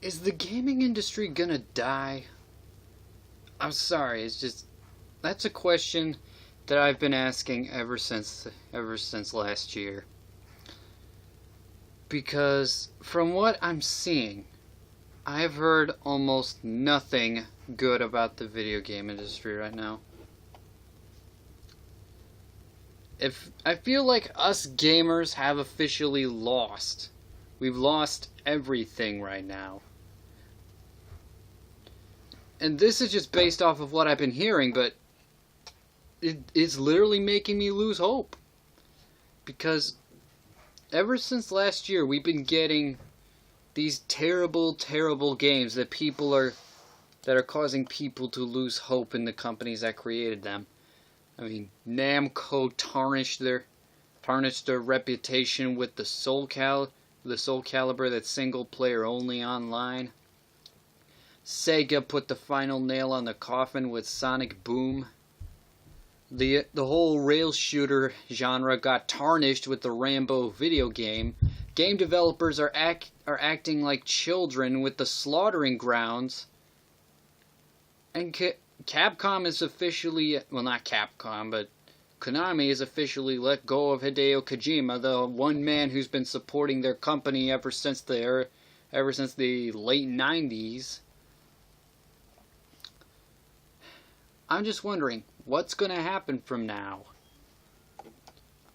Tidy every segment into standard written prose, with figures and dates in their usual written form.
Is the gaming industry gonna die? I'm sorry, it's just that's a question that I've been asking ever since last year. Because from what I'm seeing, I've heard almost nothing good about the video game industry right now. If I feel like us gamers have officially lost. We've lost everything right now. And this is just based off of what I've been hearing, but it's literally making me lose hope. Because ever since last year, we've been getting these terrible, terrible games that are causing people to lose hope in the companies that created them. I mean, Namco tarnished their reputation with the Soul Calibur that's single player only online. Sega put the final nail on the coffin with Sonic Boom. The whole rail shooter genre got tarnished with the Rambo video game. Game developers are acting like children with the Slaughtering Grounds. And Capcom is officially, well, not Capcom, but Konami has officially let go of Hideo Kojima, the one man who's been supporting their company ever since the late 90s. I'm just wondering, what's going to happen from now?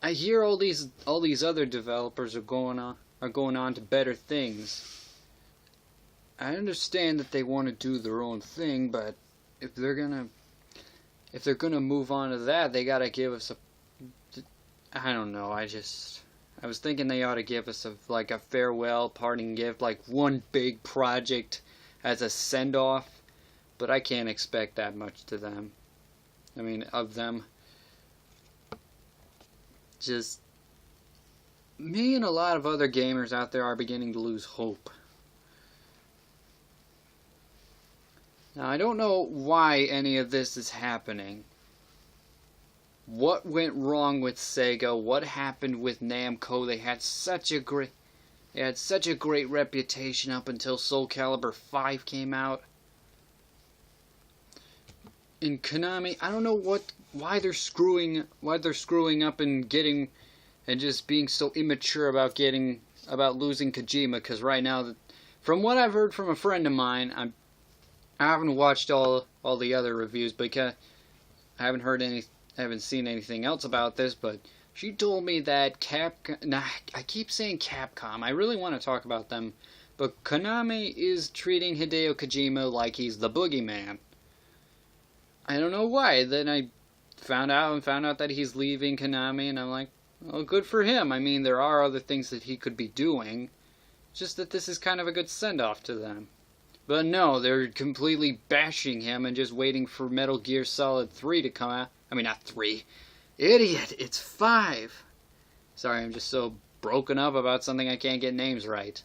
I hear all these other developers are going on to better things. I understand that they want to do their own thing, but if they're gonna move on to that, they gotta give us I don't know. I was thinking they ought to give us a farewell parting gift, like one big project as a send off. But I can't expect that much of them. Just me and a lot of other gamers out there are beginning to lose hope. Now, I don't know why any of this is happening. What went wrong with Sega? What happened with Namco? They had such a great reputation up until Soul Calibur 5 came out. In Konami, I don't know why they're screwing up and just being so immature about losing Kojima. Because right now, from what I've heard from a friend of mine, I haven't watched all the other reviews because I haven't seen anything else about this. But she told me that I keep saying Capcom. I really want to talk about them, but Konami is treating Hideo Kojima like he's the boogeyman. I don't know why. Then I found out that he's leaving Konami, and I'm like, well, good for him. I mean, there are other things that he could be doing. Just that this is kind of a good send-off to them. But no, they're completely bashing him and just waiting for Metal Gear Solid 3 to come out. I mean, not 3. Idiot, it's 5. Sorry, I'm just so broken up about something I can't get names right.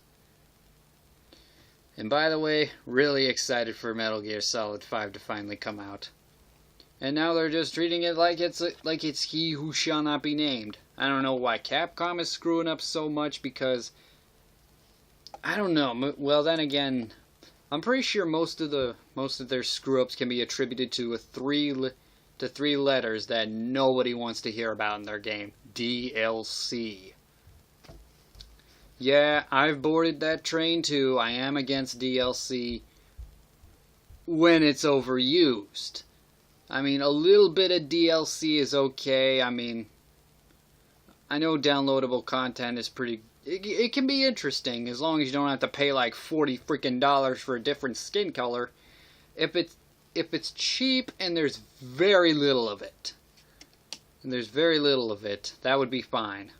And by the way, really excited for Metal Gear Solid 5 to finally come out. And now they're just treating it like it's he who shall not be named. I don't know why Capcom is screwing up so much because I don't know. Well, then again, I'm pretty sure most of their screw ups can be attributed to three letters that nobody wants to hear about in their game. DLC. Yeah, I've boarded that train too. I am against DLC when it's overused. I mean, a little bit of DLC is okay. I mean, I know downloadable content is it can be interesting as long as you don't have to pay like $40 freaking for a different skin color. If it's cheap and there's very little of it, that would be fine.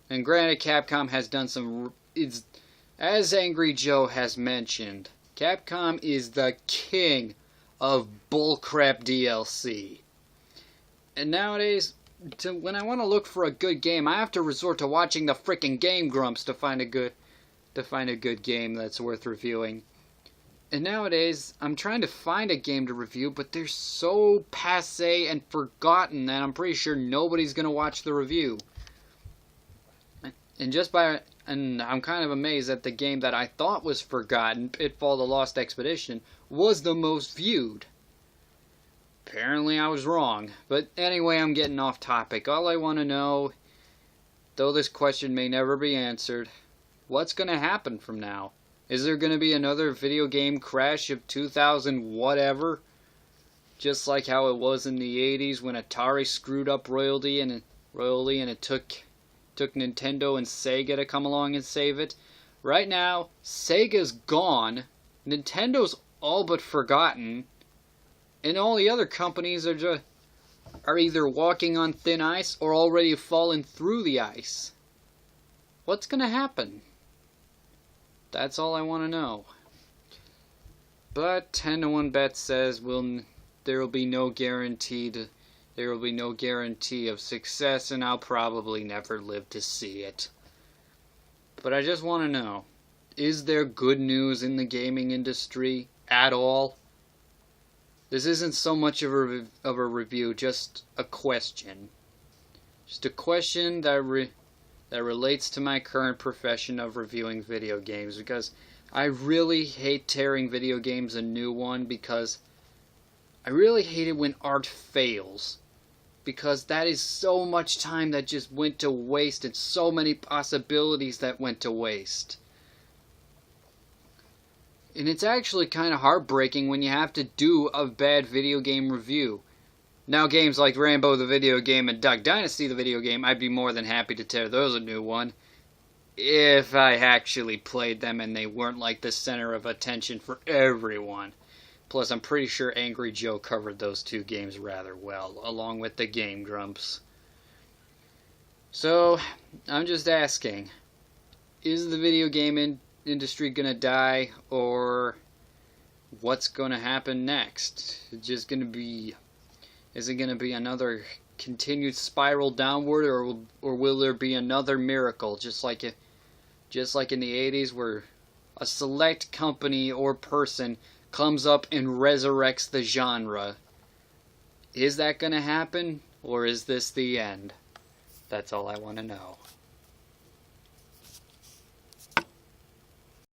And granted, Capcom has done as Angry Joe has mentioned, Capcom is the king of bullcrap DLC. And nowadays, when I want to look for a good game, I have to resort to watching the frickin' Game Grumps to find a good game that's worth reviewing. And nowadays, I'm trying to find a game to review, but they're so passé and forgotten that I'm pretty sure nobody's gonna watch the review. And and I'm kind of amazed that the game that I thought was forgotten, Pitfall: The Lost Expedition, was the most viewed. Apparently I was wrong. But anyway, I'm getting off topic. All I want to know, though this question may never be answered, what's going to happen from now? Is there going to be another video game crash of 2000 whatever? Just like how it was in the 80s when Atari screwed up royally and it took Nintendo and Sega to come along and save it. Right now, Sega's gone, Nintendo's all but forgotten, and all the other companies are either walking on thin ice or already fallen through the ice. What's going to happen? That's all I want to know. But 10-1 bet says there will be no guarantee of success, and I'll probably never live to see it. But I just want to know, is there good news in the gaming industry at all? This isn't so much of a review, just a question. Just a question that relates to my current profession of reviewing video games, because I really hate tearing video games a new one, because I really hate it when art fails. Because that is so much time that just went to waste, and so many possibilities that went to waste. And it's actually kind of heartbreaking when you have to do a bad video game review. Now games like Rainbow the video game and Duck Dynasty the video game, I'd be more than happy to tear those a new one. If I actually played them and they weren't like the center of attention for everyone. Plus, I'm pretty sure Angry Joe covered those two games rather well, along with the Game Grumps. So, I'm just asking, is the video game industry gonna die, or what's gonna happen next? Is it gonna be another continued spiral downward, or will there be another miracle, just like in the 80s, where a select company or person comes up and resurrects the genre? Is that gonna happen, or is this the end? That's all I want to know.